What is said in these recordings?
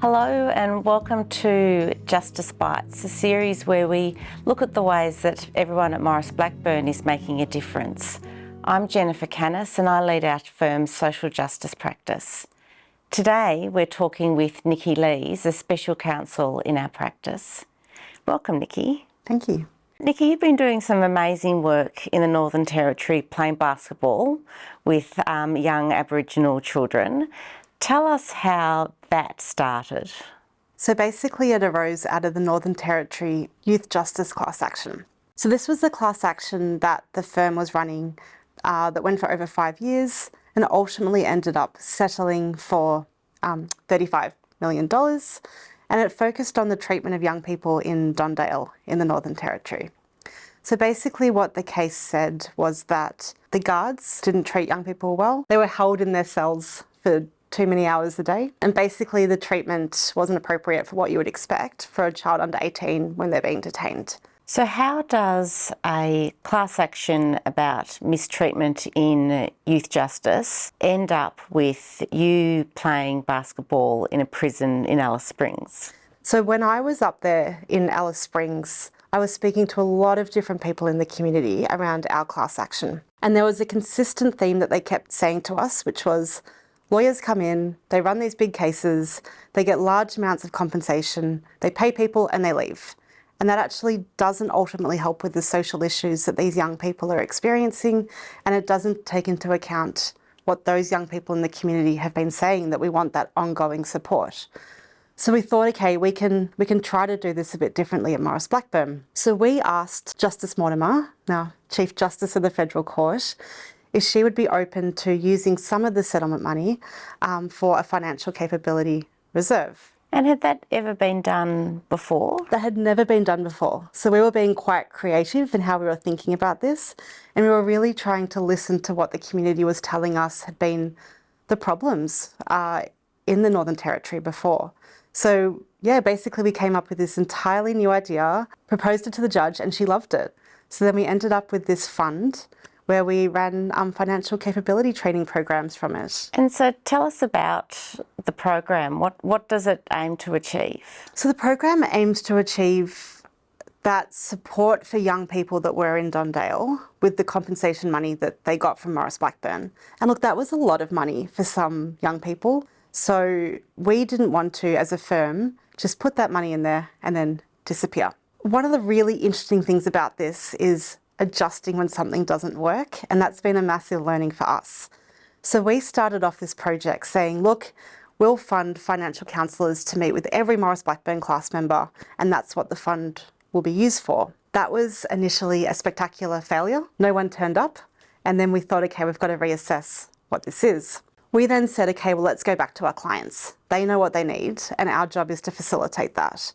Hello and welcome to Justice Bytes, a series where we look at the ways that everyone at Maurice Blackburn is making a difference. I'm Jennifer Canis and I lead our firm's social justice practice. Today we're talking with Nicki Lees, a special counsel in our practice. Welcome, Nicki. Thank you. Nicki, you've been doing some amazing work in the Northern Territory playing basketball with young Aboriginal children. Tell us how that started. So basically it arose out of the Northern Territory Youth Justice class action. So this was the class action that the firm was running that went for over 5 years and ultimately ended up settling for $35 million. And it focused on the treatment of young people in Dondale in the Northern Territory. So basically what the case said was that the guards didn't treat young people well. They were held in their cells for too many hours a day. And basically the treatment wasn't appropriate for what you would expect for a child under 18 when they're being detained. So how does a class action about mistreatment in youth justice end up with you playing basketball in a prison in Alice Springs? So when I was up there in Alice Springs, I was speaking to a lot of different people in the community around our class action. And there was a consistent theme that they kept saying to us, which was, lawyers come in, they run these big cases, they get large amounts of compensation, they pay people and they leave. And that actually doesn't ultimately help with the social issues that these young people are experiencing, and it doesn't take into account what those young people in the community have been saying, that we want that ongoing support. So we thought, okay, we can try to do this a bit differently at Maurice Blackburn. So we asked Justice Mortimer, now Chief Justice of the Federal Court, if she would be open to using some of the settlement money for a financial capability reserve. And had that ever been done before? That had never been done before. So we were being quite creative in how we were thinking about this, and we were really trying to listen to what the community was telling us had been the problems in the Northern Territory before. So yeah, basically we came up with this entirely new idea, proposed it to the judge, and she loved it. So then we ended up with this fund where we ran financial capability training programs from it. And so tell us about the program. What does it aim to achieve? So the program aims to achieve that support for young people that were in Dondale with the compensation money that they got from Maurice Blackburn. And look, that was a lot of money for some young people. So we didn't want to, as a firm, just put that money in there and then disappear. One of the really interesting things about this is adjusting when something doesn't work, and that's been a massive learning for us. So we started off this project saying, look, we'll fund financial counsellors to meet with every Maurice Blackburn class member, and that's what the fund will be used for. That was initially a spectacular failure. No one turned up, and then we thought, okay, we've got to reassess what this is. We then said, okay, well, let's go back to our clients. They know what they need, and our job is to facilitate that.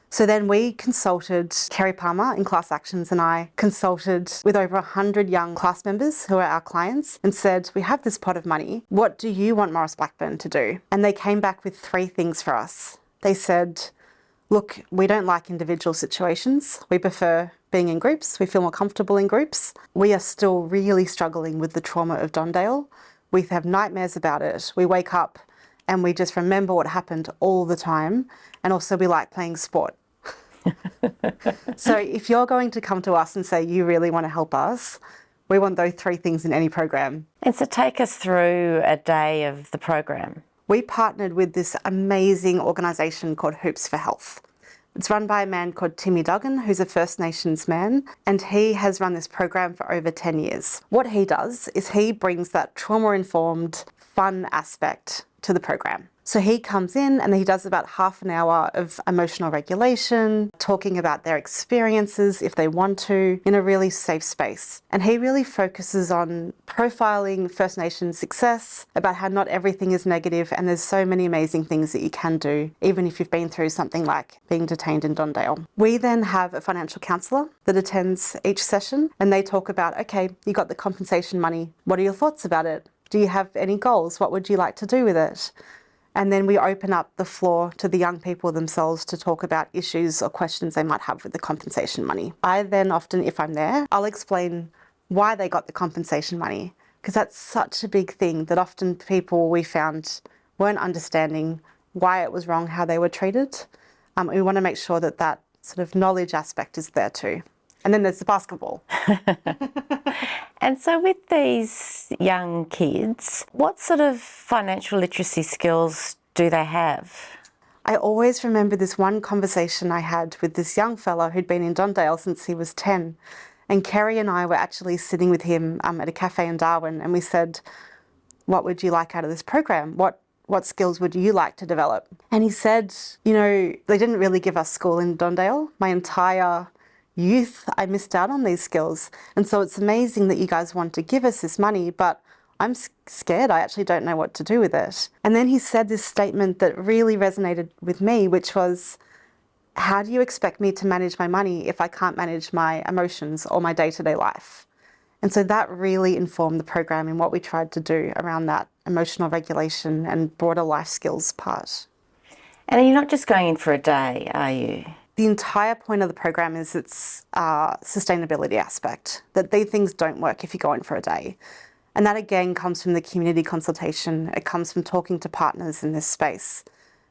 So then we consulted, Kerry Palmer in Class Actions and I consulted with over 100 young class members who are our clients and said, we have this pot of money. What do you want Maurice Blackburn to do? And they came back with 3 things for us. They said, look, we don't like individual situations. We prefer being in groups. We feel more comfortable in groups. We are still really struggling with the trauma of Dondale. We have nightmares about it. We wake up and we just remember what happened all the time. And also we like playing sport. So if you're going to come to us and say you really want to help us, we want those 3 things in any program. And so take us through a day of the program. We partnered with this amazing organisation called Hoops for Health. It's run by a man called Timmy Duggan, who's a First Nations man, and he has run this program for over 10 years. What he does is he brings that trauma-informed, fun aspect to the program. So he comes in and he does about half an hour of emotional regulation, talking about their experiences if they want to, in a really safe space. And he really focuses on profiling First Nations success, about how not everything is negative and there's so many amazing things that you can do, even if you've been through something like being detained in Dondale. We then have a financial counsellor that attends each session and they talk about, okay, you got the compensation money. What are your thoughts about it? Do you have any goals? What would you like to do with it? And then we open up the floor to the young people themselves to talk about issues or questions they might have with the compensation money. I then often, if I'm there, I'll explain why they got the compensation money, because that's such a big thing that often people we found weren't understanding why it was wrong how they were treated. We want to make sure that that sort of knowledge aspect is there too. And then there's the basketball. And so with these young kids, what sort of financial literacy skills do they have? I always remember this one conversation I had with this young fellow who'd been in Dondale since he was 10. And Kerry and I were actually sitting with him at a cafe in Darwin, and we said, what would you like out of this program? What skills would you like to develop? And he said, you know, they didn't really give us school in Dondale. My entire youth, I missed out on these skills. And so it's amazing that you guys want to give us this money, but I'm scared. I actually don't know what to do with it. And then he said this statement that really resonated with me, which was, how do you expect me to manage my money if I can't manage my emotions or my day-to-day life? And so that really informed the program and what we tried to do around that emotional regulation and broader life skills part. And you're not just going in for a day, are you? The entire point of the program is its sustainability aspect, that these things don't work if you go in for a day. And that again comes from the community consultation. It comes from talking to partners in this space,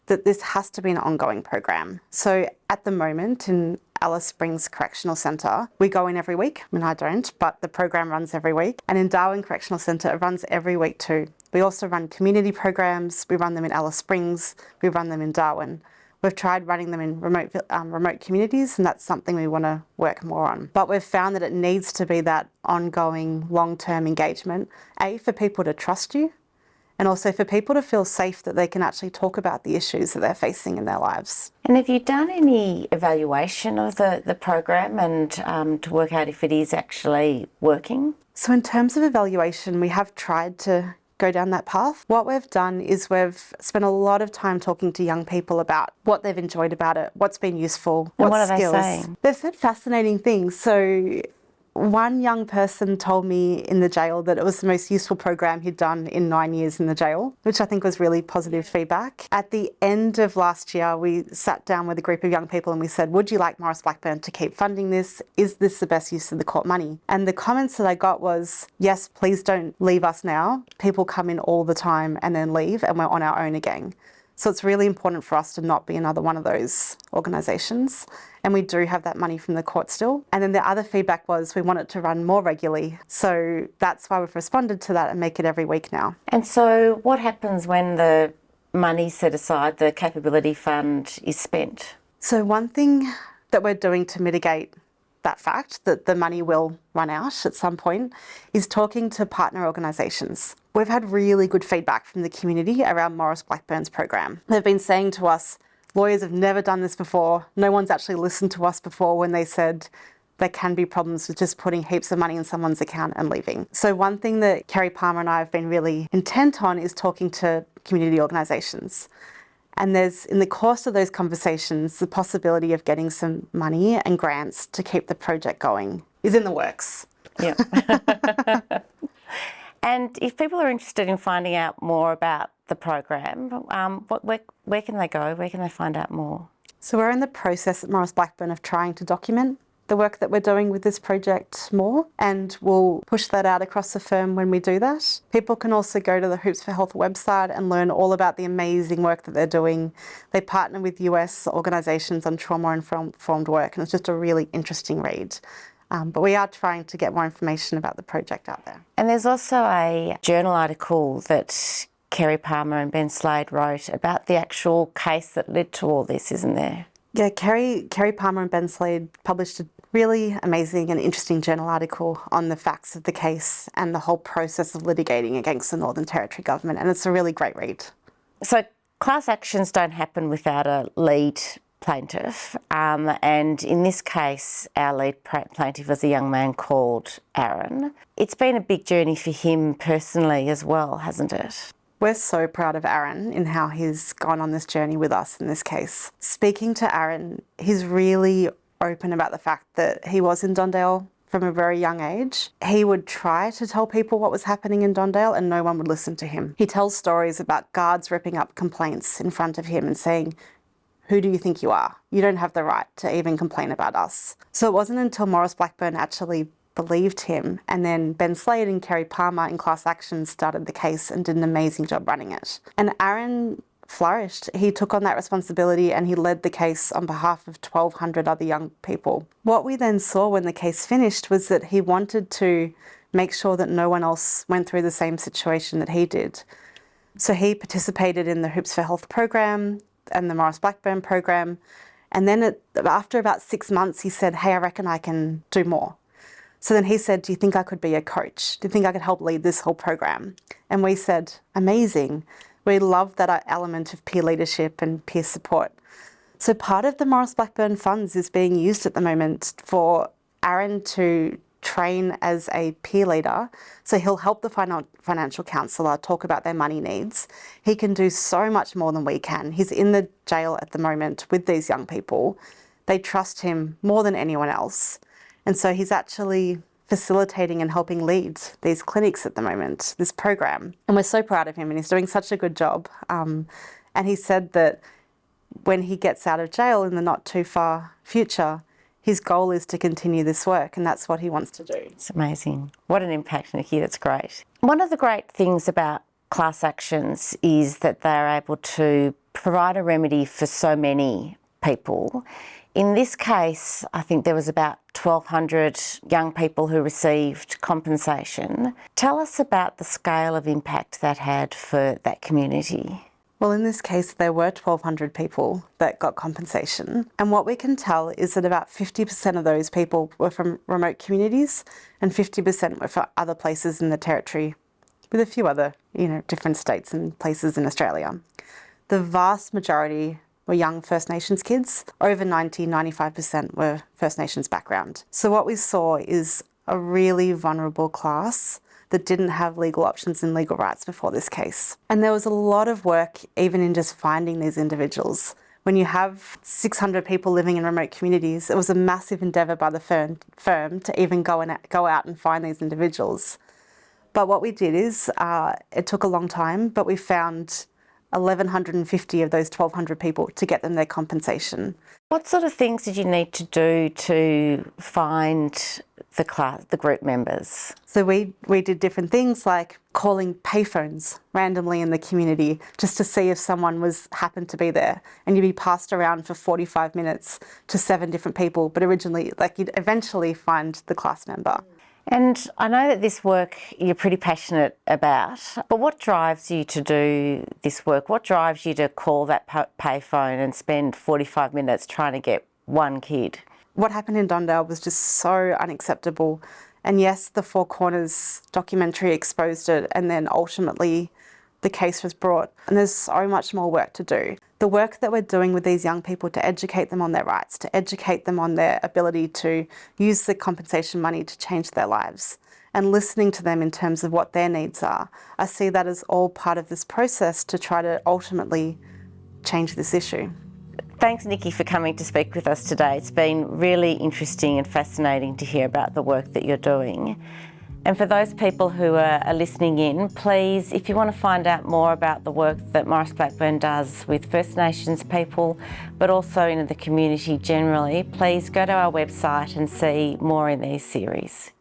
that this has to be an ongoing program. So at the moment in Alice Springs Correctional Centre, we go in every week. I mean, I don't, but the program runs every week. And in Darwin Correctional Centre, it runs every week too. We also run community programs. We run them in Alice Springs. We run them in Darwin. We've tried running them in remote communities, and that's something we want to work more on. But we've found that it needs to be that ongoing long-term engagement, for people to trust you, and also for people to feel safe that they can actually talk about the issues that they're facing in their lives. And have you done any evaluation of the program and to work out if it is actually working? So in terms of evaluation, we have tried to go down that path. What we've done is we've spent a lot of time talking to young people about what they've enjoyed about it, what's been useful, and what are skills. They saying? They've said fascinating things. So one young person told me in the jail that it was the most useful program he'd done in 9 years in the jail, which I think was really positive feedback. At the end of last year, we sat down with a group of young people and we said, would you like Maurice Blackburn to keep funding this? Is this the best use of the court money? And the comments that I got was, yes, please don't leave us now. People come in all the time and then leave, and we're on our own again. So it's really important for us to not be another one of those organisations. And we do have that money from the court still. And then the other feedback was we want it to run more regularly. So that's why we've responded to that and make it every week now. And so what happens when the money set aside, the capability fund, is spent? So one thing that we're doing to mitigate that fact that the money will run out at some point is talking to partner organisations. We've had really good feedback from the community around Maurice Blackburn's program. They've been saying to us, lawyers have never done this before. No one's actually listened to us before when they said there can be problems with just putting heaps of money in someone's account and leaving. So one thing that Kerry Palmer and I have been really intent on is talking to community organisations. And there's, in the course of those conversations, the possibility of getting some money and grants to keep the project going is in the works. Yeah. And if people are interested in finding out more about the program, where can they go? Where can they find out more? So we're in the process at Maurice Blackburn of trying to document the work that we're doing with this project more, and we'll push that out across the firm when we do that. People can also go to the Hoops for Health website and learn all about the amazing work that they're doing. They partner with US organisations on trauma-informed work, and it's just a really interesting read. But we are trying to get more information about the project out there. And there's also a journal article that Kerry Palmer and Ben Slade wrote about the actual case that led to all this, isn't there? Yeah, Kerry Palmer and Ben Slade published a really amazing and interesting journal article on the facts of the case and the whole process of litigating against the Northern Territory government, and it's a really great read. So class actions don't happen without a lead plaintiff, and in this case our lead plaintiff was a young man called Aaron. It's been a big journey for him personally as well, hasn't it? We're so proud of Aaron in how he's gone on this journey with us in this case. Speaking to Aaron, he's really open about the fact that he was in Dondale from a very young age. He would try to tell people what was happening in Dondale and no one would listen to him. He tells stories about guards ripping up complaints in front of him and saying, who do you think you are? You don't have the right to even complain about us. So it wasn't until Maurice Blackburn actually believed him, and then Ben Slade and Kerry Palmer in class action started the case and did an amazing job running it. And Aaron flourished. He took on that responsibility and he led the case on behalf of 1,200 other young people. What we then saw when the case finished was that he wanted to make sure that no one else went through the same situation that he did. So he participated in the Hoops for Health program and the Maurice Blackburn program. And then after about 6 months, he said, hey, I reckon I can do more. So then he said, do you think I could be a coach? Do you think I could help lead this whole program? And we said, amazing. We love that element of peer leadership and peer support. So part of the Maurice Blackburn funds is being used at the moment for Aaron to train as a peer leader. So he'll help the financial counsellor talk about their money needs. He can do so much more than we can. He's in the jail at the moment with these young people. They trust him more than anyone else. And so he's actually facilitating and helping lead these clinics at the moment, this program. And we're so proud of him and he's doing such a good job. And he said that when he gets out of jail in the not too far future, his goal is to continue this work and that's what he wants to do. It's amazing. What an impact, Nicki, that's great. One of the great things about class actions is that they're able to provide a remedy for so many people. In this case, I think there was about 1,200 young people who received compensation. Tell us about the scale of impact that had for that community. Well, in this case, there were 1,200 people that got compensation. And what we can tell is that about 50% of those people were from remote communities and 50% were from other places in the territory, with a few other, different states and places in Australia. The vast majority were young First Nations kids. Over 95% were First Nations background. So what we saw is a really vulnerable class that didn't have legal options and legal rights before this case. And there was a lot of work even in just finding these individuals. When you have 600 people living in remote communities, it was a massive endeavour by the firm to even go out and find these individuals. But what we did is, it took a long time, but we found 1,150 of those 1,200 people to get them their compensation. What sort of things did you need to do to find the group members? So we did different things like calling payphones randomly in the community just to see if someone happened to be there, and you'd be passed around for 45 minutes to 7 different people, but you'd eventually find the class member. And I know that this work you're pretty passionate about, but what drives you to do this work? What drives you to call that payphone and spend 45 minutes trying to get one kid? What happened in Dondale was just so unacceptable. And yes, the Four Corners documentary exposed it, and then ultimately the case was brought. And there's so much more work to do. The work that we're doing with these young people to educate them on their rights, to educate them on their ability to use the compensation money to change their lives, and listening to them in terms of what their needs are. I see that as all part of this process to try to ultimately change this issue. Thanks, Nicki, for coming to speak with us today. It's been really interesting and fascinating to hear about the work that you're doing. And for those people who are listening in, please, if you want to find out more about the work that Maurice Blackburn does with First Nations people, but also in the community generally, please go to our website and see more in these series.